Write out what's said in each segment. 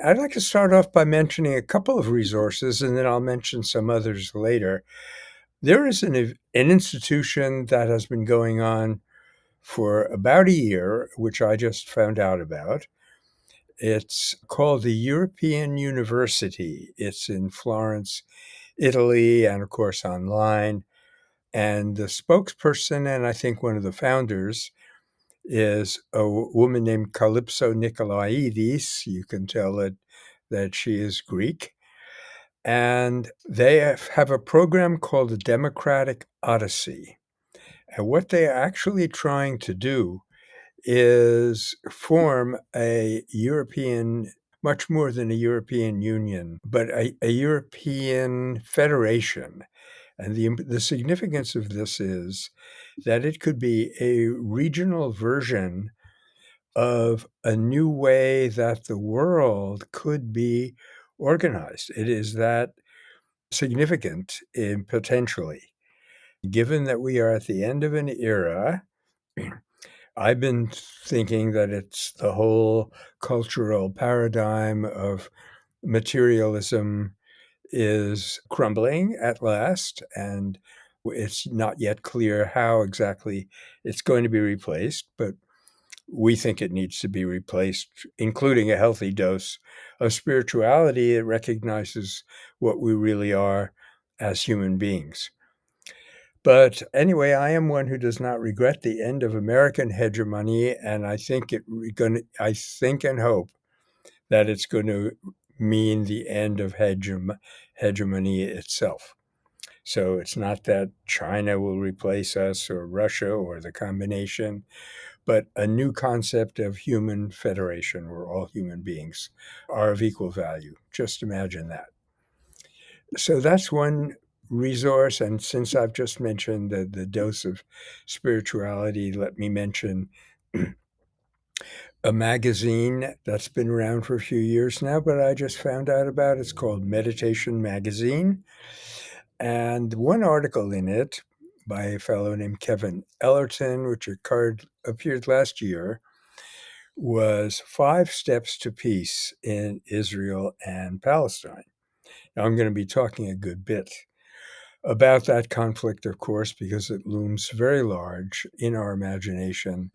I'd like to start off by mentioning a couple of resources, and then I'll mention some others later. There is an institution that has been going on for about a year, which I just found out about. It's called the European University. It's in Florence, Italy, and of course online. And the spokesperson, and I think one of the founders, is a woman named Calypso Nikolaidis. You can tell that she is Greek. And they have a program called the Democratic Odyssey. And what they're actually trying to do is form a European, much more than a European Union, but a European federation. And the significance of this is that it could be a regional version of a new way that the world could be organized. It is that significant in potentially. Given that we are at the end of an era, I've been thinking that it's the whole cultural paradigm of materialism is crumbling at last, and it's not yet clear how exactly it's going to be replaced, but we think it needs to be replaced, including a healthy dose of spirituality that recognizes what we really are as human beings. But anyway, I am one who does not regret the end of American hegemony, and I think and hope that it's going to mean the end of hegemony itself. So it's not that China will replace us or Russia or the combination, but a new concept of human federation where all human beings are of equal value. Just imagine that. So that's one resource. And since I've just mentioned the dose of spirituality, let me mention a magazine that's been around for a few years now, but I just found out about. It's called Meditation Magazine. And one article in it by a fellow named Kevin Ellerton, which appeared last year, was 5 Steps to Peace in Israel and Palestine. Now, I'm going to be talking a good bit about that conflict, of course, because it looms very large in our imagination.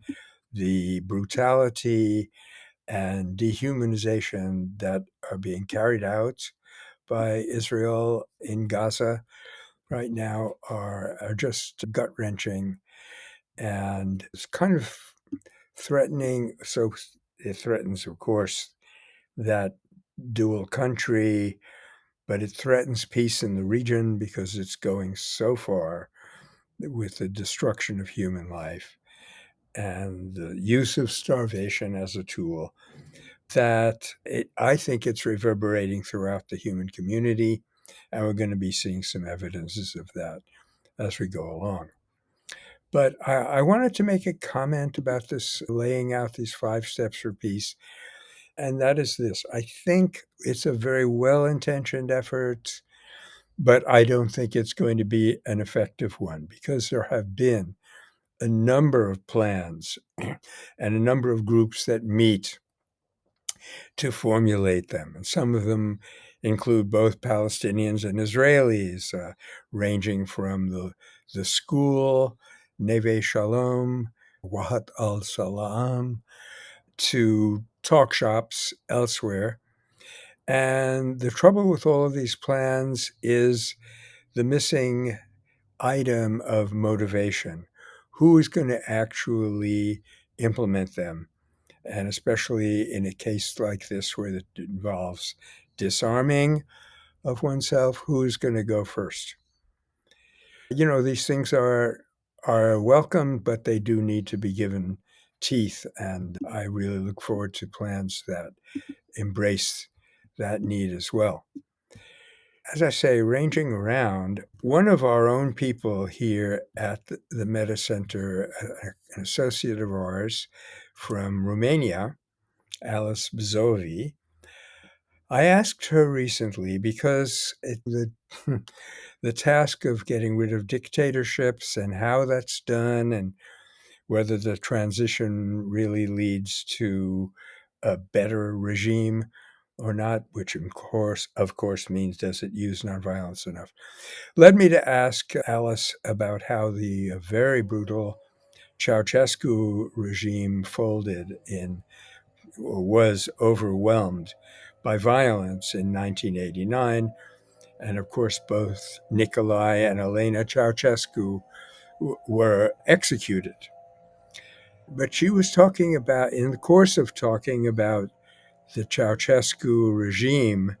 The brutality and dehumanization that are being carried out by Israel in Gaza right now are just gut wrenching, and it's kind of threatening. So it threatens, of course, that dual country, but it threatens peace in the region because it's going so far with the destruction of human life and the use of starvation as a tool I think it's reverberating throughout the human community, and we're going to be seeing some evidences of that as we go along. But I wanted to make a comment about this, laying out these 5 steps for peace, and that is this. I think it's a very well-intentioned effort, but I don't think it's going to be an effective one because there have been a number of plans and a number of groups that meet to formulate them. And some of them include both Palestinians and Israelis, ranging from the school, Neve Shalom, Wahat al Salam, to talk shops elsewhere. And the trouble with all of these plans is the missing item of motivation. Who is going to actually implement them? And especially in a case like this where it involves disarming of oneself, who's going to go first? These things are welcome, but they do need to be given teeth. And I really look forward to plans that embrace that need as well. As I say, ranging around, one of our own people here at the Meta Center, an associate of ours from Romania, Alice Bzovi, I asked her recently because the task of getting rid of dictatorships and how that's done and whether the transition really leads to a better regime or not, which of course means does it use nonviolence enough, led me to ask Alice about how the very brutal Ceausescu regime folded in or was overwhelmed by violence in 1989. And of course, both Nikolai and Elena Ceausescu were executed. But she was talking about, in the course of talking about the Ceausescu regime,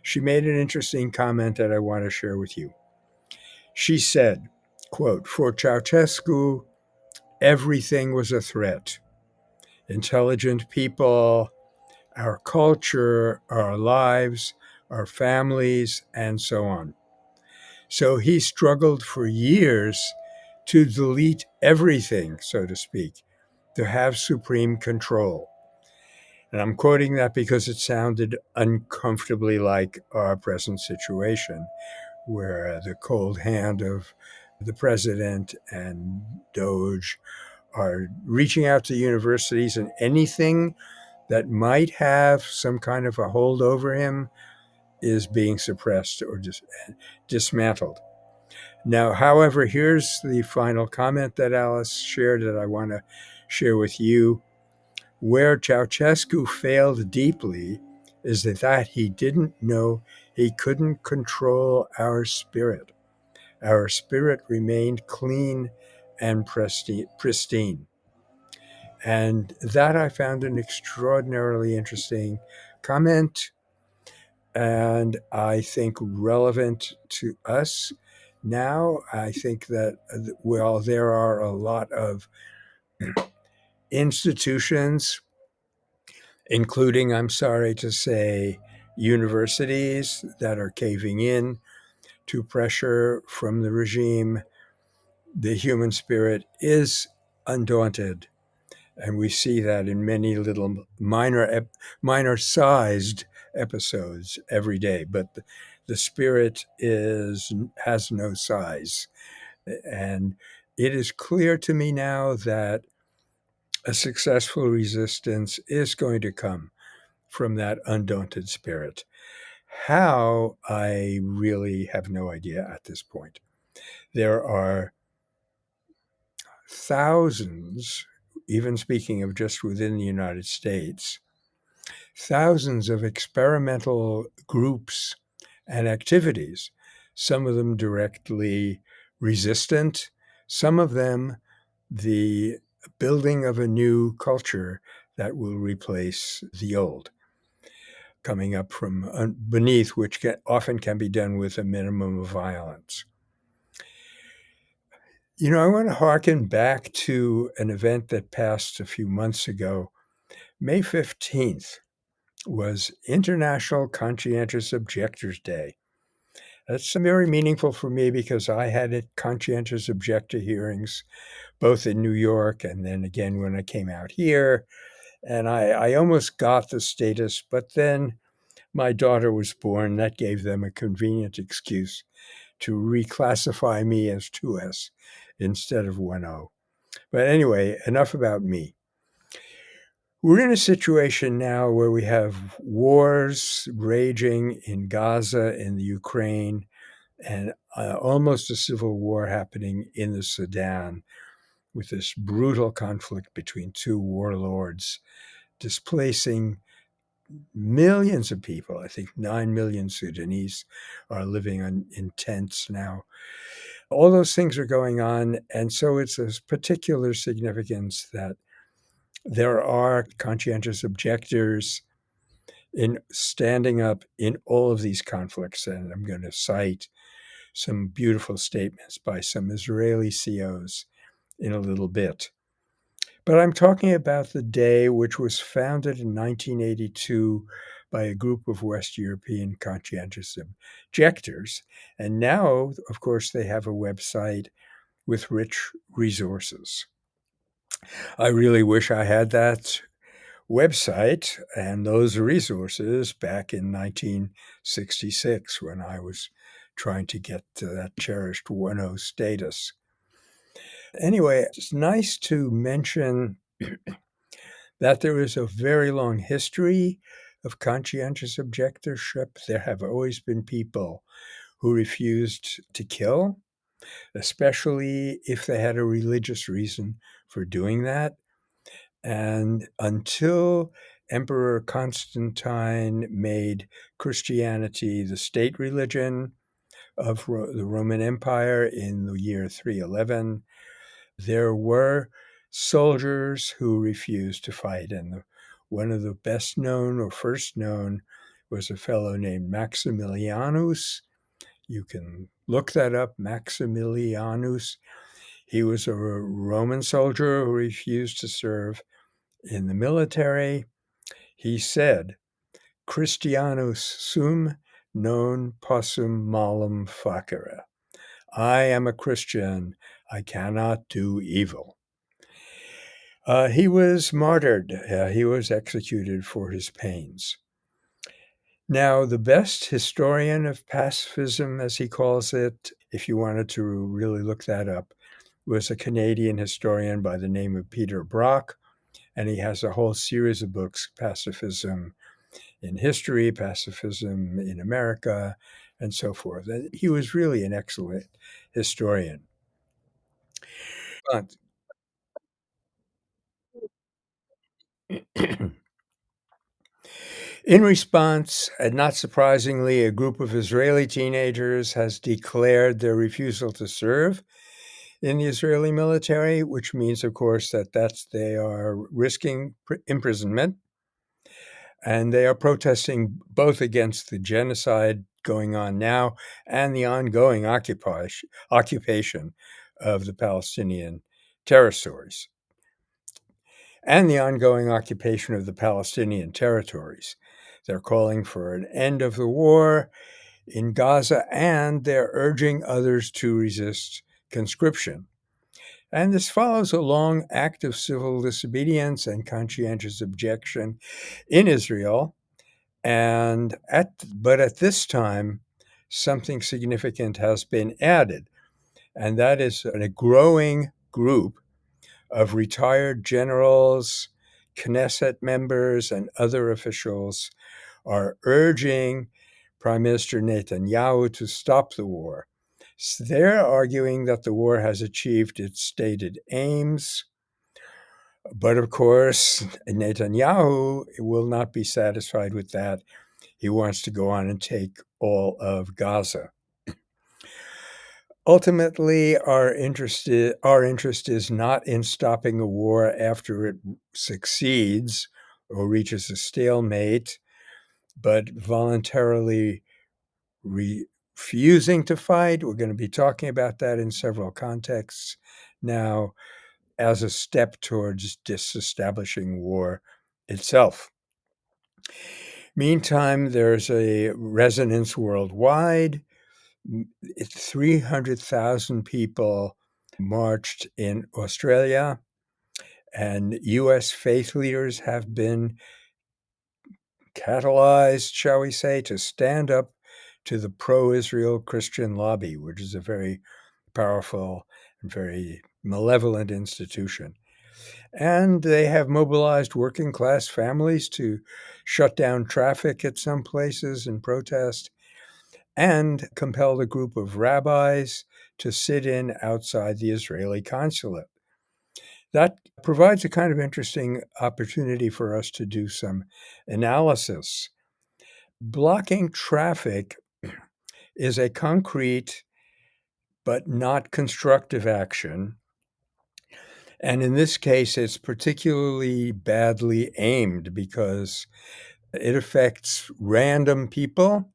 she made an interesting comment that I want to share with you. She said, quote, "For Ceausescu, everything was a threat. Intelligent people, our culture, our lives, our families, and so on. So he struggled for years to delete everything, so to speak, to have supreme control." And I'm quoting that because it sounded uncomfortably like our present situation, where the cold hand of the president and Doge are reaching out to universities, and anything that might have some kind of a hold over him is being suppressed or dismantled. Now, however, here's the final comment that Alice shared that I want to share with you. Where Ceausescu failed deeply is that he didn't know he couldn't control our spirit. Our spirit remained clean and pristine. And that I found an extraordinarily interesting comment, and I think relevant to us now. I think that, well, there are a lot of institutions, including, I'm sorry to say, universities that are caving in to pressure from the regime. The human spirit is undaunted, and we see that in many little minor sized episodes every day. But the spirit has no size, and it is clear to me now that a successful resistance is going to come from that undaunted spirit. How, I really have no idea at this point. There are thousands, even speaking of just within the United States, thousands of experimental groups and activities, some of them directly resistant, some of them the building of a new culture that will replace the old, coming up from beneath, which often can be done with a minimum of violence. You know, I want to harken back to an event that passed a few months ago. May 15th was International Conscientious Objectors Day. That's very meaningful for me because I had conscientious objector hearings both in New York and then again when I came out here. And I almost got the status, but then my daughter was born. That gave them a convenient excuse to reclassify me as 2S instead of 1O. But anyway, enough about me. We're in a situation now where we have wars raging in Gaza, in the Ukraine, and almost a civil war happening in the Sudan, with this brutal conflict between two warlords displacing millions of people. I think 9 million Sudanese are living in tents now. All those things are going on, and so it's a particular significance that there are conscientious objectors in standing up in all of these conflicts. And I'm going to cite some beautiful statements by some Israeli CEOs in a little bit. But I'm talking about the day which was founded in 1982 by a group of West European conscientious objectors. And now, of course, they have a website with rich resources. I really wish I had that website and those resources back in 1966 when I was trying to get to that cherished 1O status. Anyway, it's nice to mention that there is a very long history of conscientious objectorship. There have always been people who refused to kill, especially if they had a religious reason for doing that. And until Emperor Constantine made Christianity the state religion of the Roman Empire in the year 311, there were soldiers who refused to fight. And one of the best known or first known was a fellow named Maximilianus. You can look that up, Maximilianus. He was a Roman soldier who refused to serve in the military. He said, Christianus sum non possum malum facere. I am a Christian. I cannot do evil. He was martyred. He was executed for his pains. Now, the best historian of pacifism, as he calls it, if you wanted to really look that up, was a Canadian historian by the name of Peter Brock. And he has a whole series of books, Pacifism in History, Pacifism in America, and so forth. He was really an excellent historian. But in response, and not surprisingly, a group of Israeli teenagers has declared their refusal to serve in the Israeli military, which means, of course, that they are risking imprisonment, and they are protesting both against the genocide going on now and the ongoing occupation of the Palestinian territories and the ongoing occupation of the Palestinian territories. They're calling for an end of the war in Gaza, and they're urging others to resist conscription. And this follows a long act of civil disobedience and conscientious objection in Israel. But at this time, something significant has been added, and that is a growing group of retired generals, Knesset members, and other officials are urging Prime Minister Netanyahu to stop the war. So they're arguing that the war has achieved its stated aims. But of course, Netanyahu will not be satisfied with that. He wants to go on and take all of Gaza. Ultimately, our interest is not in stopping a war after it succeeds or reaches a stalemate, but voluntarily refusing to fight. We're going to be talking about that in several contexts now as a step towards disestablishing war itself. Meantime, there's a resonance worldwide. 300,000 people marched in Australia, and U.S. faith leaders have been catalyzed, shall we say, to stand up to the pro-Israel Christian lobby, which is a very powerful and very malevolent institution. And they have mobilized working class families to shut down traffic at some places in protest and compelled a group of rabbis to sit in outside the Israeli consulate. That provides a kind of interesting opportunity for us to do some analysis. Blocking traffic is a concrete but not constructive action. And in this case, it's particularly badly aimed because it affects random people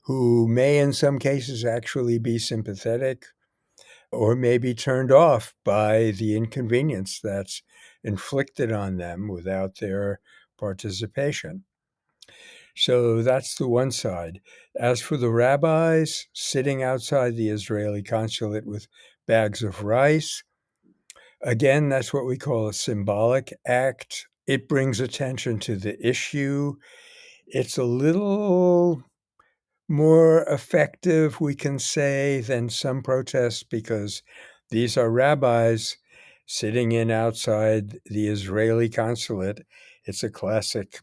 who may, in some cases, actually be sympathetic or may be turned off by the inconvenience that's inflicted on them without their participation. So that's the one side. As for the rabbis sitting outside the Israeli consulate with bags of rice, again, that's what we call a symbolic act. It brings attention to the issue. It's a little more effective, we can say, than some protests because these are rabbis sitting in outside the Israeli consulate. It's a classic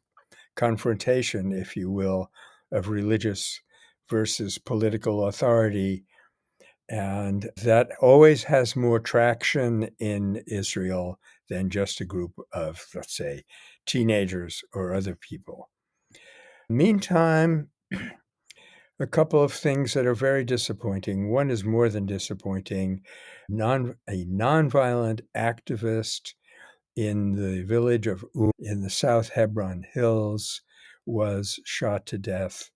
confrontation, if you will, of religious versus political authority. And that always has more traction in Israel than just a group of, let's say, teenagers or other people. Meantime, a couple of things that are very disappointing. One is more than disappointing. A nonviolent activist in the village of in the South Hebron Hills was shot to death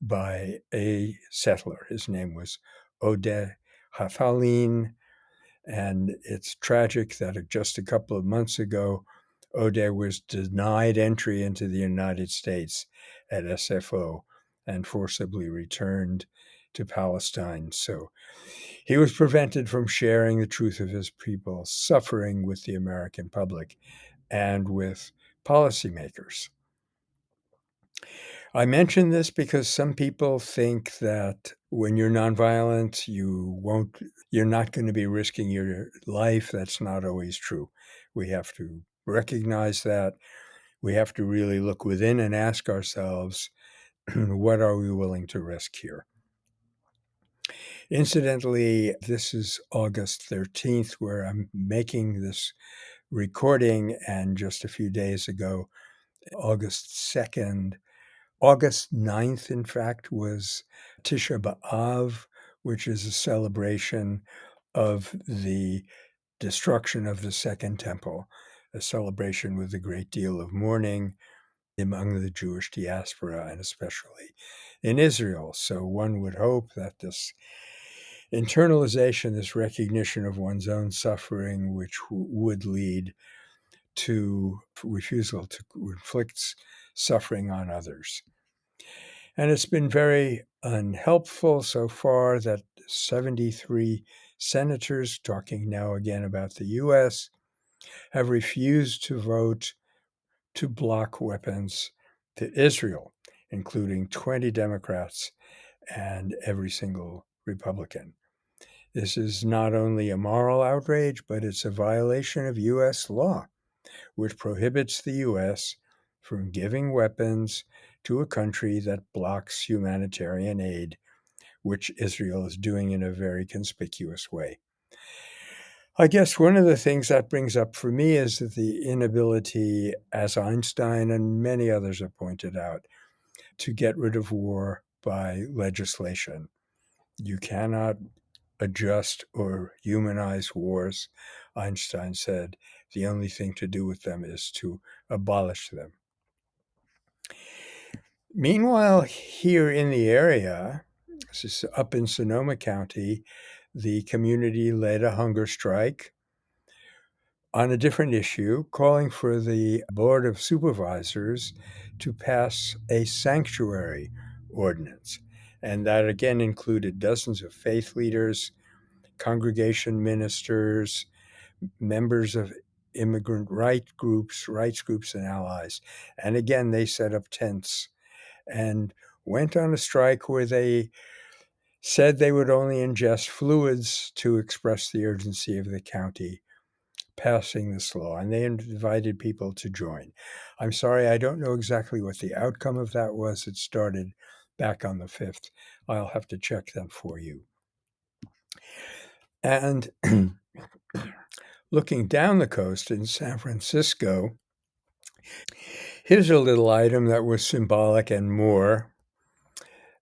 by a settler. His name was Odeh Hafalin, and it's tragic that just a couple of months ago, Odeh was denied entry into the United States at SFO and forcibly returned to Palestine. So he was prevented from sharing the truth of his people suffering with the American public and with policymakers. I mention this because some people think that when you're nonviolent, you're not going to be risking your life. That's not always true. We have to recognize that. We have to really look within and ask ourselves, what are we willing to risk here? Incidentally, this is August 13th, where I'm making this recording, and just a few days ago, August 9th, in fact, was Tisha B'Av, which is a celebration of the destruction of the Second Temple, a celebration with a great deal of mourning among the Jewish diaspora, and especially in Israel. So one would hope that this internalization, this recognition of one's own suffering, which would lead to refusal to inflict suffering on others. And it's been very unhelpful so far that 73 senators, talking now again about the U.S., have refused to vote to block weapons to Israel, including 20 Democrats and every single Republican. This is not only a moral outrage, but it's a violation of U.S. law, which prohibits the U.S. from giving weapons to a country that blocks humanitarian aid, which Israel is doing in a very conspicuous way. I guess one of the things that brings up for me is that the inability, as Einstein and many others have pointed out, to get rid of war by legislation. You cannot adjust or humanize wars. Einstein said the only thing to do with them is to abolish them. Meanwhile, here in the area, this is up in Sonoma County, the community led a hunger strike on a different issue, calling for the Board of Supervisors to pass a sanctuary ordinance. And that again included dozens of faith leaders, congregation ministers, members of immigrant rights groups, and allies. And again, they set up tents and went on a strike where they said they would only ingest fluids to express the urgency of the county passing this law, and they invited people to join. I'm sorry, I don't know exactly what the outcome of that was. It started back on the 5th. I'll have to check that for you. And looking down the coast in San Francisco, here's a little item that was symbolic and more.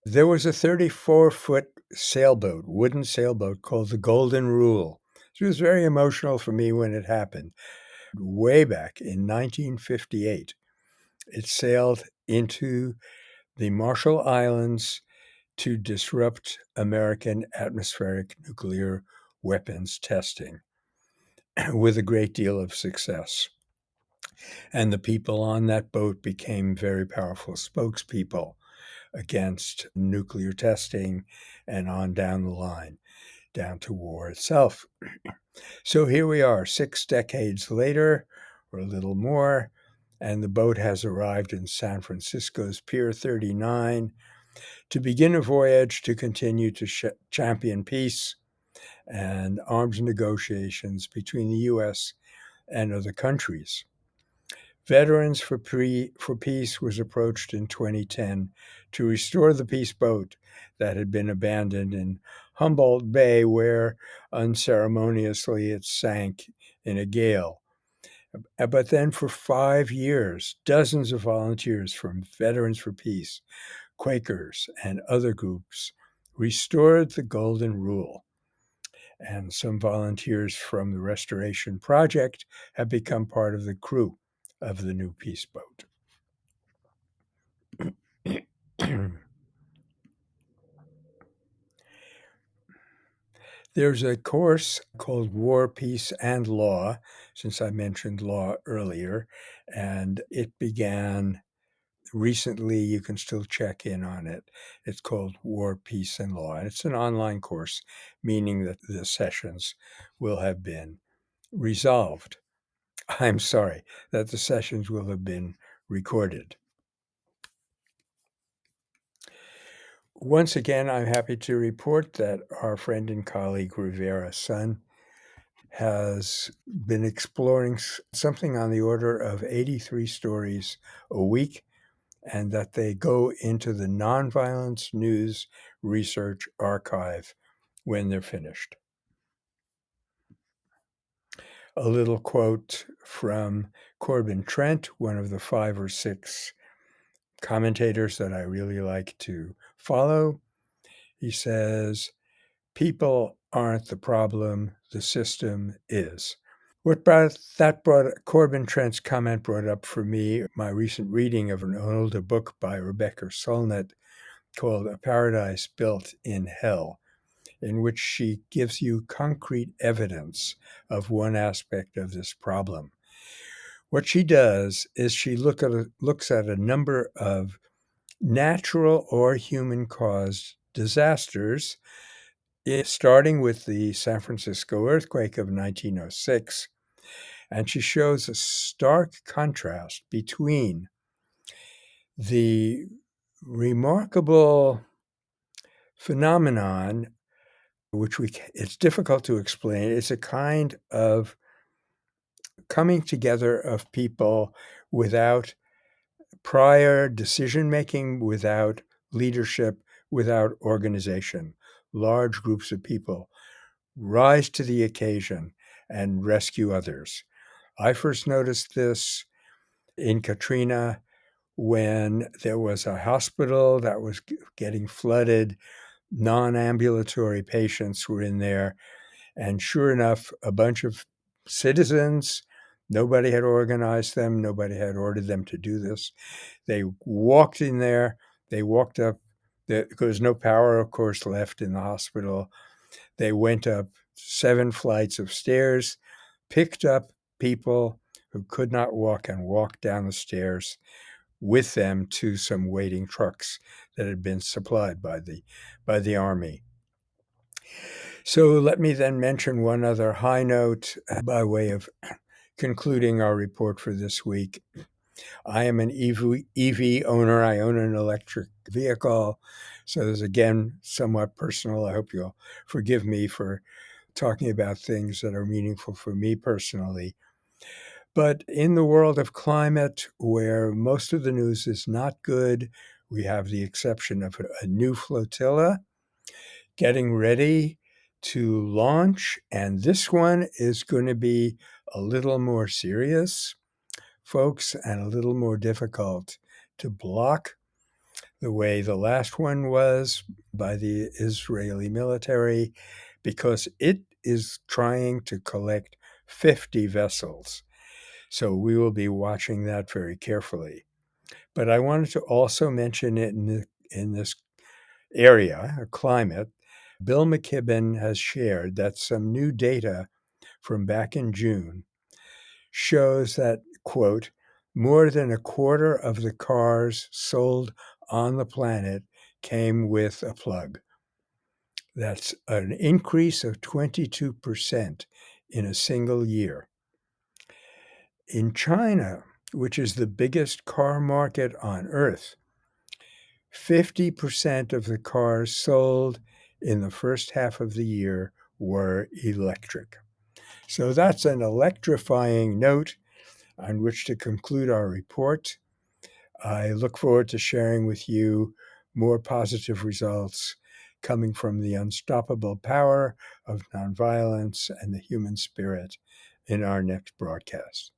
There was a 34-foot sailboat, wooden sailboat, called the Golden Rule. It was very emotional for me when it happened. Way back in 1958, it sailed into the Marshall Islands to disrupt American atmospheric nuclear weapons testing with a great deal of success. And the people on that boat became very powerful spokespeople against nuclear testing and on down the line, down to war itself. So here we are, 6 decades later, or a little more, and the boat has arrived in San Francisco's Pier 39 to begin a voyage to continue to champion peace and arms negotiations between the U.S. and other countries. Veterans for Peace was approached in 2010 to restore the peace boat that had been abandoned in Humboldt Bay, where unceremoniously it sank in a gale. But then for 5 years, dozens of volunteers from Veterans for Peace, Quakers, and other groups restored the Golden Rule. And some volunteers from the Restoration Project have become part of the crew of the new peace boat. There's a course called War, Peace, and Law, since I mentioned law earlier, and it began recently. You can still check in on it. It's called War, Peace, and Law, and it's an online course, meaning that the sessions will have been resolved. I'm sorry, that the sessions will have been recorded. Once again, I'm happy to report that our friend and colleague Rivera Sun has been exploring something on the order of 83 stories a week, and that they go into the Nonviolence News Research Archive when they're finished. A little quote from Corbin Trent, one of the 5 or 6 commentators that I really like to follow. He says, "People aren't the problem, the system is." Corbin Trent's comment brought up for me my recent reading of an older book by Rebecca Solnit called A Paradise Built in Hell, in which she gives you concrete evidence of one aspect of this problem. What she does is she looks at a number of natural or human-caused disasters, starting with the San Francisco earthquake of 1906, and she shows a stark contrast between the remarkable phenomenon, which it's difficult to explain. It's a kind of coming together of people without prior decision-making, without leadership, without organization. Large groups of people rise to the occasion and rescue others. I first noticed this in Katrina when there was a hospital that was getting flooded. Non-ambulatory patients were in there, and sure enough, a bunch of citizens, nobody had organized them, nobody had ordered them to do this. They walked in there, they walked up, there was no power, of course, left in the hospital. They went up 7 flights of stairs, picked up people who could not walk, and walked down the stairs with them to some waiting trucks that had been supplied by the Army. So let me then mention one other high note by way of concluding our report for this week. I am an EV owner. I own an electric vehicle. So this is, again, somewhat personal. I hope you'll forgive me for talking about things that are meaningful for me personally. But in the world of climate, where most of the news is not good, we have the exception of a new flotilla getting ready to launch. And this one is going to be a little more serious, folks, and a little more difficult to block the way the last one was by the Israeli military, because it is trying to collect 50 vessels. So we will be watching that very carefully. But I wanted to also mention it in this area, a climate. Bill McKibben has shared that some new data from back in June shows that, quote, more than a quarter of the cars sold on the planet came with a plug. That's an increase of 22% in a single year. In China, which is the biggest car market on Earth, 50% of the cars sold in the first half of the year were electric. So that's an electrifying note. on which to conclude our report. I look forward to sharing with you more positive results coming from the unstoppable power of nonviolence and the human spirit in our next broadcast.